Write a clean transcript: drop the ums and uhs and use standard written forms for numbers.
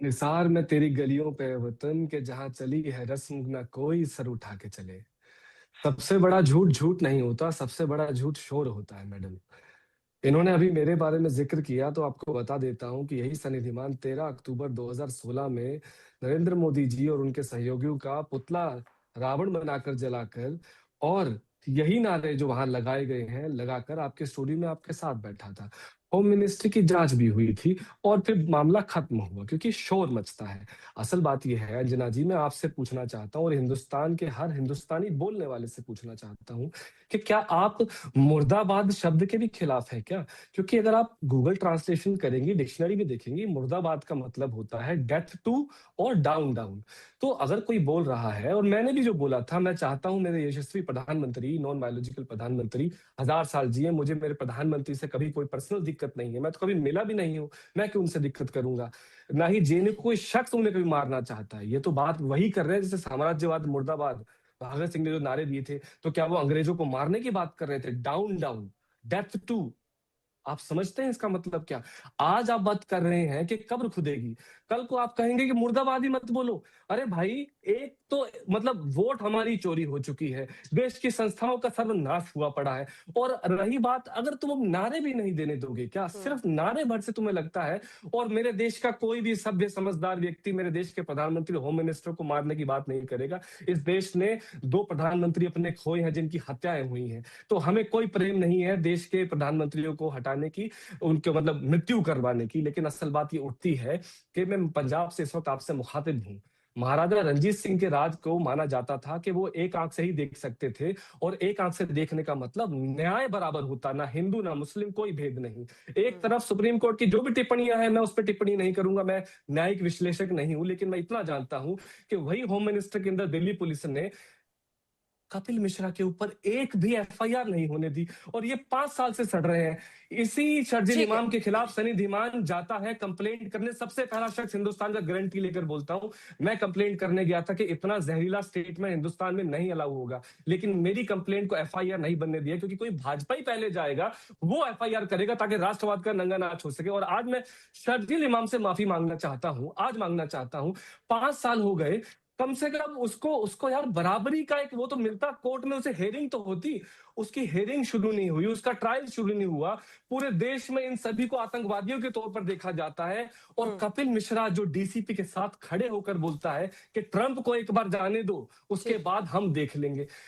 निसार में तेरी गलियों पे वतन के जहां चली है रस्म न कोई सर उठा के चले। सबसे बड़ा झूठ झूठ नहीं होता, सबसे बड़ा झूठ शोर होता है मैडम। इन्होंने अभी मेरे बारे में जिक्र किया तो आपको बता देता हूं कि यही सन्निधिमान 13 अक्टूबर 2016 में नरेंद्र मोदी जी और उनके सहयोगियों का पुतला रावण बनाकर जलाकर, और यही नारे जो वहां लगाए गए हैं लगाकर आपके स्टूडियो में आपके साथ बैठा था। होम मिनिस्ट्री की जांच भी हुई थी और फिर मामला खत्म हुआ क्योंकि शोर मचता है। असल बात यह है अंजना जी, मैं आपसे पूछना चाहता हूँ और हिंदुस्तान के हर हिंदुस्तानी बोलने वाले से पूछना चाहता हूँ कि क्या आप मुर्दाबाद शब्द के भी खिलाफ है क्या? क्योंकि अगर आप गूगल ट्रांसलेशन करेंगी, डिक्शनरी में देखेंगी, मुर्दाबाद का मतलब होता है डेथ टू और डाउन डाउन। तो अगर कोई बोल रहा है, और मैंने भी जो बोला था, मैं चाहता हूं मेरे यशस्वी प्रधानमंत्री, नॉन बायोलॉजिकल प्रधानमंत्री 1000 साल जिए, मुझे मेरे प्रधानमंत्री से कभी कोई पर्सनल दिक्कत नहीं है, मैं तो कभी मिला भी नहीं हूं, मैं क्यों उनसे दिक्कत करूंगा? ना ही जेने को कोई शख्स उन्हें कभी मारना चाहता है। ये तो बात वही कर रहे हैं जैसे साम्राज्यवाद मुर्दाबाद, भगत सिंह ने जो नारे दिए थे, तो क्या वो अंग्रेजों को मारने की बात कर रहे थे? Down down, death to. आप समझते हैं इसका मतलब क्या? आज आप बात कर रहे हैं कि कब्र खुदेगी, कल को आप कहेंगे कि मुर्दाबादी मत बोलो। अरे भाई, एक तो मतलब वोट हमारी चोरी हो चुकी है, देश की संस्थाओं का सर्वनाश हुआ पड़ा है। और रही बात, अगर तुम अब नारे भी नहीं देने दोगे, क्या हुँ। सिर्फ नारे भर से तुम्हें लगता है और मेरे देश का कोई भी सभ्य समझदार व्यक्ति मेरे देश के प्रधानमंत्री होम मिनिस्टर को मारने की बात नहीं करेगा? इस देश ने दो प्रधानमंत्री अपने खोए हैं जिनकी हत्याएं हुई हैं। तो हमें कोई प्रेम नहीं है देश के प्रधानमंत्रियों को हटाने की, उनके मतलब मृत्यु करवाने की। लेकिन असल बात ये उठती है कि मैं पंजाब से इस वक्त आपसे मुखातिब हूँ। महाराजा रंजीत सिंह के राज को माना जाता था कि वो एक आंख से ही देख सकते थे, और एक आंख से देखने का मतलब न्याय बराबर होता, ना हिंदू ना मुस्लिम, कोई भेद नहीं। एक हुँ। तरफ सुप्रीम कोर्ट की जो भी टिप्पणियां हैं मैं उस पर टिप्पणी नहीं करूंगा, मैं न्यायिक विश्लेषक नहीं हूं, लेकिन मैं इतना जानता हूं कि वही होम मिनिस्टर के अंदर दिल्ली पुलिस ने कपिल मिश्रा के ऊपर एक भी एफआईआर नहीं होने दी, और ये 5 साल से सड़ रहे हैं। इसी शर्जील ठीक है। इमाम के खिलाफ सनी धीमान जाता है कंप्लेंट करने, सबसे पहला शख्स हिंदुस्तान का गारंटी लेकर बोलता हूं, मैं कंप्लेंट करने गया था कि इतना जहरीला स्टेटमेंट हिंदुस्तान में नहीं अलाउ होगा, लेकिन मेरी कंप्लेंट को एफआईआर नहीं बनने दिया, क्योंकि कोई भाजपा ही पहले जाएगा, वो एफआईआर करेगा ताकि राष्ट्रवाद का नंगा नाच हो सके। और आज मैं शर्जील इमाम से माफी मांगना चाहता हूं, आज मांगना चाहता हूं। 5 साल हो गए, कम से कम उसको उसको यार बराबरी का एक वो तो मिलता, कोर्ट में उसे हेयरिंग तो होती। उसकी हेयरिंग शुरू नहीं हुई, उसका ट्रायल शुरू नहीं हुआ। पूरे देश में इन सभी को आतंकवादियों के तौर पर देखा जाता है, और हुँ। कपिल मिश्रा जो डीसीपी के साथ खड़े होकर बोलता है कि ट्रंप को एक बार जाने दो, उसके जी। बाद हम देख लेंगे।